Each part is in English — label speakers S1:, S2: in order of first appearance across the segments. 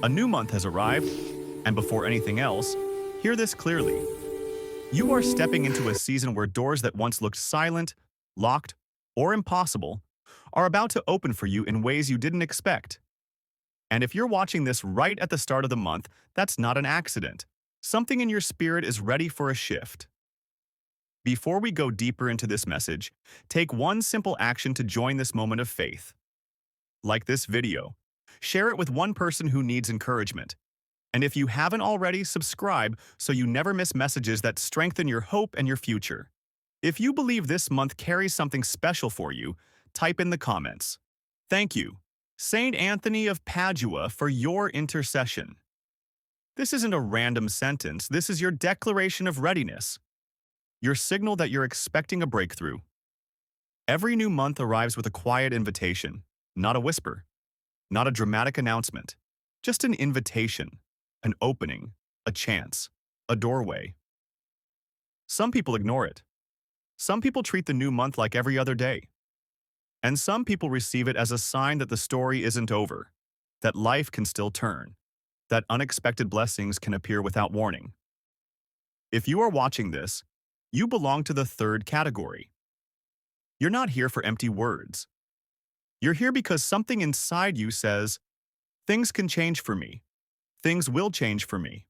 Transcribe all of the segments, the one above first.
S1: A new month has arrived, and before anything else, hear this clearly. You are stepping into a season where doors that once looked silent, locked, or impossible are about to open for you in ways you didn't expect. And if you're watching this right at the start of the month, that's not an accident. Something in your spirit is ready for a shift. Before we go deeper into this message, take one simple action to join this moment of faith. Like this video. Share it with one person who needs encouragement. And if you haven't already, subscribe so you never miss messages that strengthen your hope and your future. If you believe this month carries something special for you, type in the comments. Thank you, Saint Anthony of Padua, for your intercession. This isn't a random sentence, this is your declaration of readiness, your signal that you're expecting a breakthrough. Every new month arrives with a quiet invitation, not a whisper, not a dramatic announcement, just an invitation, an opening, a chance, a doorway. Some people ignore it. Some people treat the new month like every other day. And some people receive it as a sign that the story isn't over, that life can still turn, that unexpected blessings can appear without warning. If you are watching this, you belong to the third category. You're not here for empty words. You're here because something inside you says, things can change for me. Things will change for me.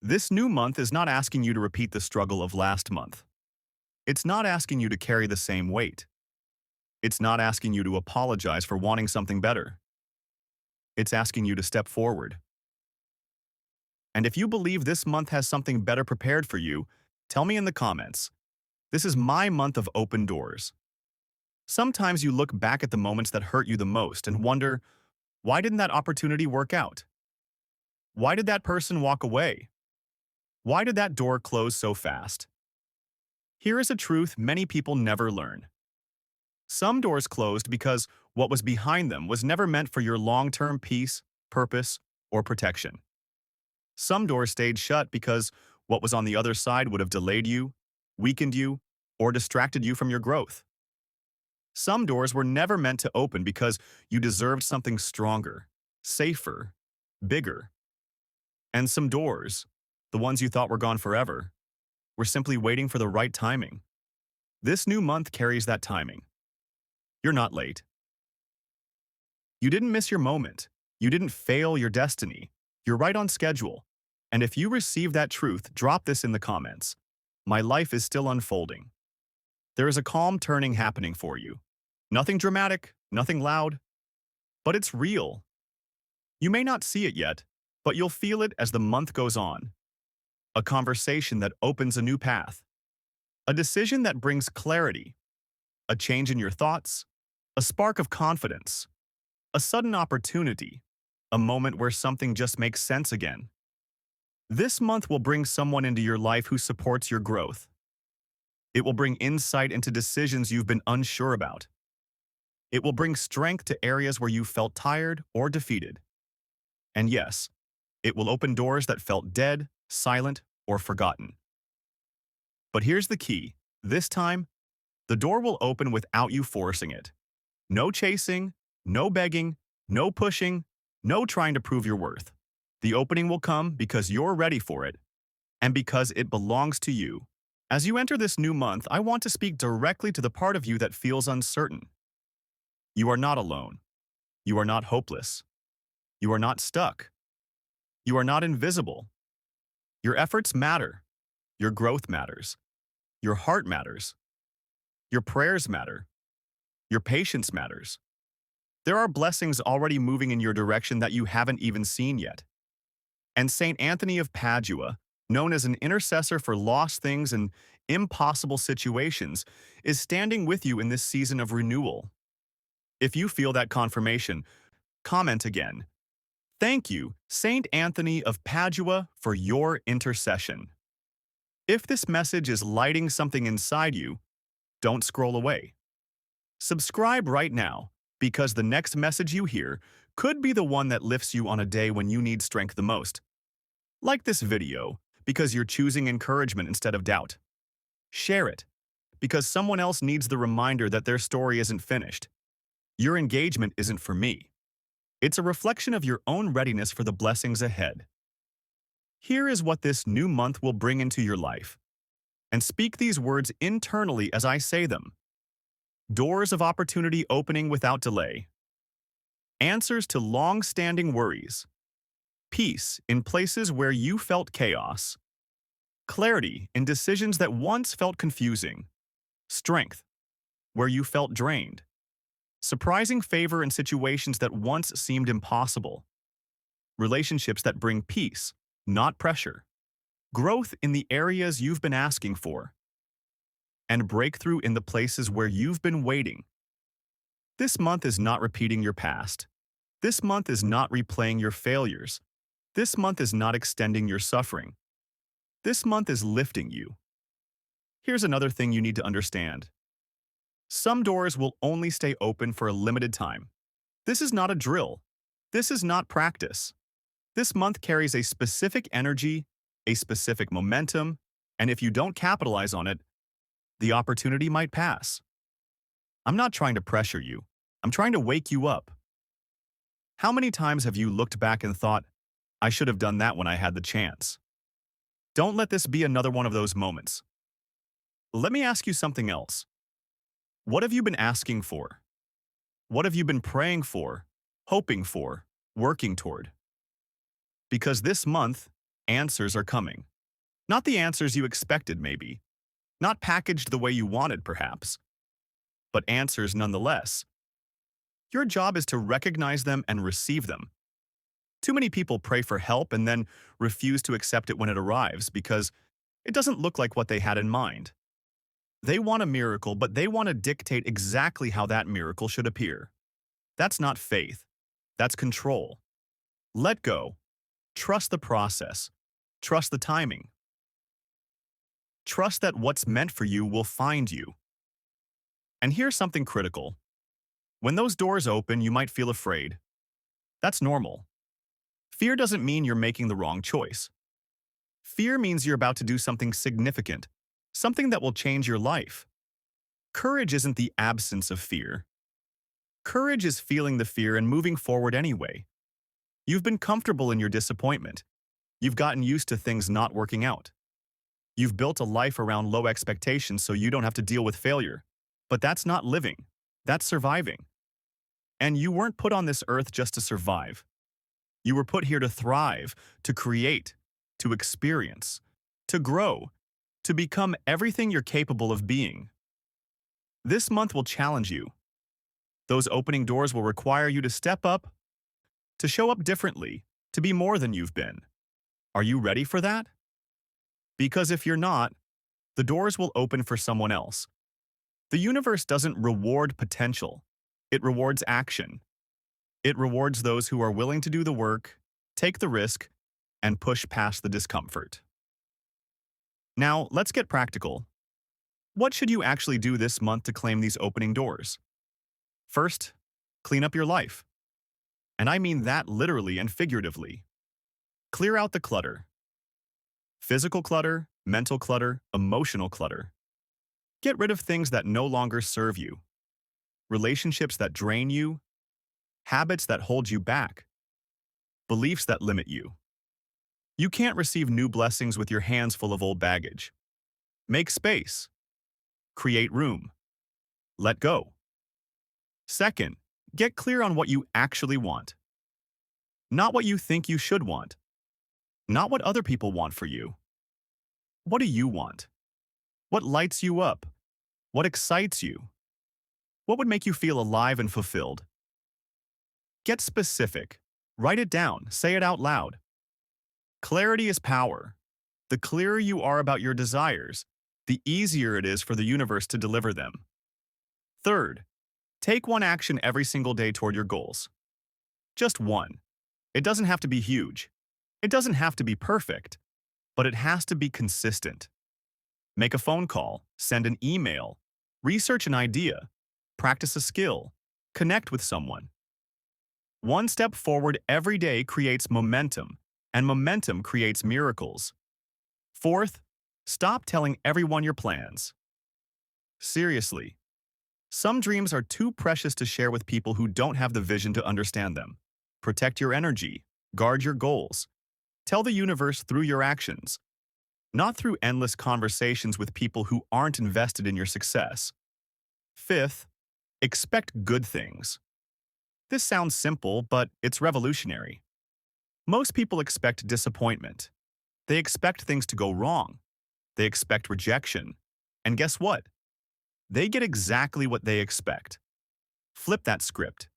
S1: This new month is not asking you to repeat the struggle of last month. It's not asking you to carry the same weight. It's not asking you to apologize for wanting something better. It's asking you to step forward. And if you believe this month has something better prepared for you, tell me in the comments. This is my month of open doors. Sometimes you look back at the moments that hurt you the most and wonder, why didn't that opportunity work out? Why did that person walk away? Why did that door close so fast? Here is a truth many people never learn. Some doors closed because what was behind them was never meant for your long-term peace, purpose, or protection. Some doors stayed shut because what was on the other side would have delayed you, weakened you, or distracted you from your growth. Some doors were never meant to open because you deserved something stronger, safer, bigger. And some doors, the ones you thought were gone forever, were simply waiting for the right timing. This new month carries that timing. You're not late. You didn't miss your moment. You didn't fail your destiny. You're right on schedule. And if you receive that truth, drop this in the comments. My life is still unfolding. There is a calm turning happening for you. Nothing dramatic, nothing loud, but it's real. You may not see it yet, but you'll feel it as the month goes on. A conversation that opens a new path. A decision that brings clarity. A change in your thoughts. A spark of confidence. A sudden opportunity. A moment where something just makes sense again. This month will bring someone into your life who supports your growth. It will bring insight into decisions you've been unsure about. It will bring strength to areas where you felt tired or defeated. And yes, it will open doors that felt dead, silent, or forgotten. But here's the key. This time, the door will open without you forcing it. No chasing, no begging, no pushing, no trying to prove your worth. The opening will come because you're ready for it, and because it belongs to you. As you enter this new month, I want to speak directly to the part of you that feels uncertain. You are not alone. You are not hopeless. You are not stuck. You are not invisible. Your efforts matter. Your growth matters. Your heart matters. Your prayers matter. Your patience matters. There are blessings already moving in your direction that you haven't even seen yet. And Saint Anthony of Padua, known as an intercessor for lost things and impossible situations, is standing with you in this season of renewal. If you feel that confirmation, comment again. Thank you, Saint Anthony of Padua, for your intercession. If this message is lighting something inside you, don't scroll away. Subscribe right now, because the next message you hear could be the one that lifts you on a day when you need strength the most. Like this video, because you're choosing encouragement instead of doubt. Share it, because someone else needs the reminder that their story isn't finished. Your engagement isn't for me. It's a reflection of your own readiness for the blessings ahead. Here is what this new month will bring into your life. And speak these words internally as I say them. Doors of opportunity opening without delay. Answers to long-standing worries. Peace in places where you felt chaos. Clarity in decisions that once felt confusing. Strength where you felt drained. Surprising favor in situations that once seemed impossible. Relationships that bring peace, not pressure. Growth in the areas you've been asking for. And breakthrough in the places where you've been waiting. This month is not repeating your past. This month is not replaying your failures. This month is not extending your suffering. This month is lifting you. Here's another thing you need to understand. Some doors will only stay open for a limited time. This is not a drill. This is not practice. This month carries a specific energy, a specific momentum, and if you don't capitalize on it, the opportunity might pass. I'm not trying to pressure you. I'm trying to wake you up. How many times have you looked back and thought, I should have done that when I had the chance? Don't let this be another one of those moments. Let me ask you something else. What have you been asking for? What have you been praying for, hoping for, working toward? Because this month, answers are coming. Not the answers you expected, maybe. Not packaged the way you wanted, perhaps. But answers nonetheless. Your job is to recognize them and receive them. Too many people pray for help and then refuse to accept it when it arrives because it doesn't look like what they had in mind. They want a miracle, but they want to dictate exactly how that miracle should appear. That's not faith. That's control. Let go. Trust the process. Trust the timing. Trust that what's meant for you will find you. And here's something critical. When those doors open, you might feel afraid. That's normal. Fear doesn't mean you're making the wrong choice. Fear means you're about to do something significant, something that will change your life. Courage isn't the absence of fear. Courage is feeling the fear and moving forward anyway. You've been comfortable in your disappointment. You've gotten used to things not working out. You've built a life around low expectations so you don't have to deal with failure. But that's not living. That's surviving. And you weren't put on this earth just to survive. You were put here to thrive, to create, to experience, to grow, to become everything you're capable of being. This month will challenge you. Those opening doors will require you to step up, to show up differently, to be more than you've been. Are you ready for that? Because if you're not, the doors will open for someone else. The universe doesn't reward potential. It rewards action. It rewards those who are willing to do the work, take the risk, and push past the discomfort. Now, let's get practical. What should you actually do this month to claim these opening doors? First, clean up your life. And I mean that literally and figuratively. Clear out the clutter. Physical clutter, mental clutter, emotional clutter. Get rid of things that no longer serve you. Relationships that drain you. Habits that hold you back. Beliefs that limit you. You can't receive new blessings with your hands full of old baggage. Make space. Create room. Let go. Second, get clear on what you actually want. Not what you think you should want. Not what other people want for you. What do you want? What lights you up? What excites you? What would make you feel alive and fulfilled? Get specific. Write it down. Say it out loud. Clarity is power. The clearer you are about your desires, the easier it is for the universe to deliver them. Third, take one action every single day toward your goals. Just one. It doesn't have to be huge. It doesn't have to be perfect, but it has to be consistent. Make a phone call, send an email, research an idea, practice a skill, connect with someone. One step forward every day creates momentum, and momentum creates miracles. Fourth, stop telling everyone your plans. Seriously, some dreams are too precious to share with people who don't have the vision to understand them. Protect your energy. Guard your goals. Tell the universe through your actions, not through endless conversations with people who aren't invested in your success. Fifth, expect good things. This sounds simple, but it's revolutionary. Most people expect disappointment. They expect things to go wrong. They expect rejection. And guess what? They get exactly what they expect. Flip that script.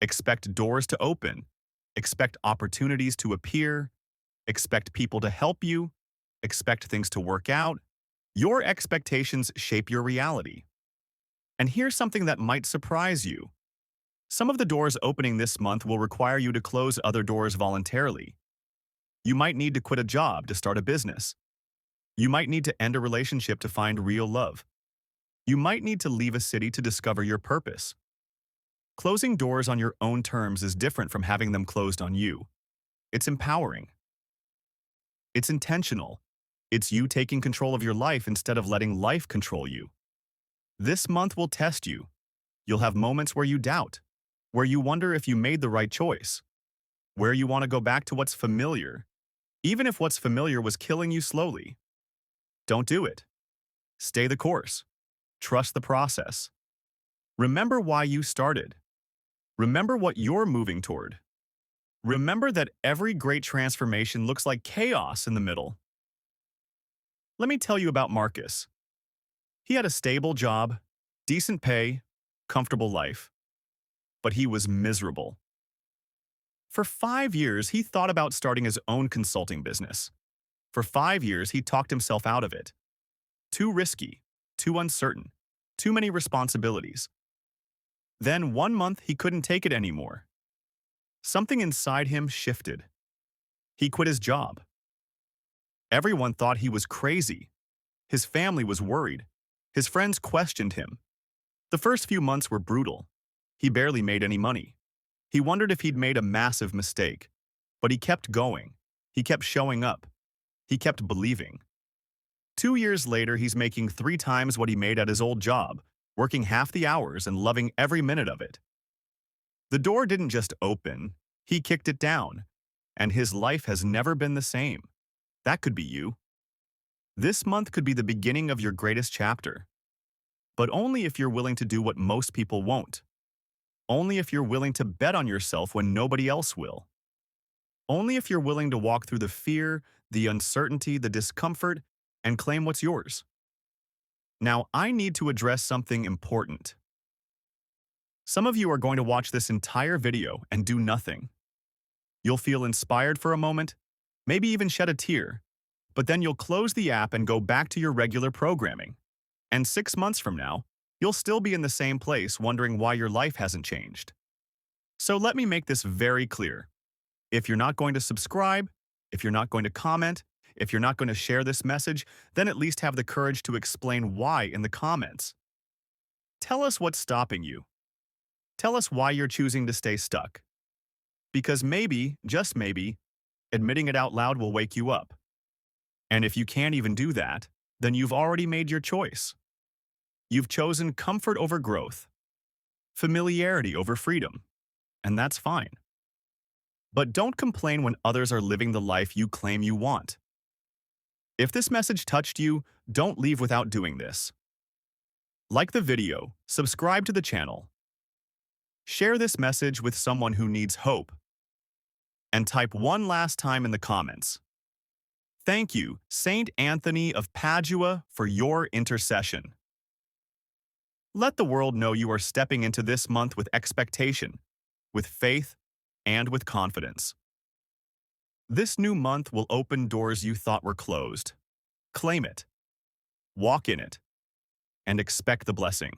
S1: Expect doors to open. Expect opportunities to appear. Expect people to help you. Expect things to work out. Your expectations shape your reality. And here's something that might surprise you. Some of the doors opening this month will require you to close other doors voluntarily. You might need to quit a job to start a business. You might need to end a relationship to find real love. You might need to leave a city to discover your purpose. Closing doors on your own terms is different from having them closed on you. It's empowering. It's intentional. It's you taking control of your life instead of letting life control you. This month will test you. You'll have moments where you doubt, where you wonder if you made the right choice, where you want to go back to what's familiar, even if what's familiar was killing you slowly. Don't do it. Stay the course. Trust the process. Remember why you started. Remember what you're moving toward. Remember that every great transformation looks like chaos in the middle. Let me tell you about Marcus. He had a stable job, decent pay, comfortable life, but he was miserable. For 5 years, he thought about starting his own consulting business. For 5 years, he talked himself out of it. Too risky, too uncertain, too many responsibilities. Then 1 month, he couldn't take it anymore. Something inside him shifted. He quit his job. Everyone thought he was crazy. His family was worried. His friends questioned him. The first few months were brutal. He barely made any money. He wondered if he'd made a massive mistake. But he kept going. He kept showing up. He kept believing. 2 years later, he's making 3 times what he made at his old job, working half the hours and loving every minute of it. The door didn't just open, he kicked it down, and his life has never been the same. That could be you. This month could be the beginning of your greatest chapter. But only if you're willing to do what most people won't. Only if you're willing to bet on yourself when nobody else will. Only if you're willing to walk through the fear, the uncertainty, the discomfort, and claim what's yours. Now, I need to address something important. Some of you are going to watch this entire video and do nothing. You'll feel inspired for a moment, maybe even shed a tear, but then you'll close the app and go back to your regular programming. And 6 months from now, you'll still be in the same place wondering why your life hasn't changed. So let me make this very clear. If you're not going to subscribe, if you're not going to comment, if you're not going to share this message, then at least have the courage to explain why in the comments. Tell us what's stopping you. Tell us why you're choosing to stay stuck. Because maybe, just maybe, admitting it out loud will wake you up. And if you can't even do that, then you've already made your choice. You've chosen comfort over growth, familiarity over freedom, and that's fine. But don't complain when others are living the life you claim you want. If this message touched you, don't leave without doing this. Like the video, subscribe to the channel, share this message with someone who needs hope, and type one last time in the comments. Thank you, Saint Anthony of Padua, for your intercession. Let the world know you are stepping into this month with expectation, with faith, and with confidence. This new month will open doors you thought were closed. Claim it, walk in it, and expect the blessing.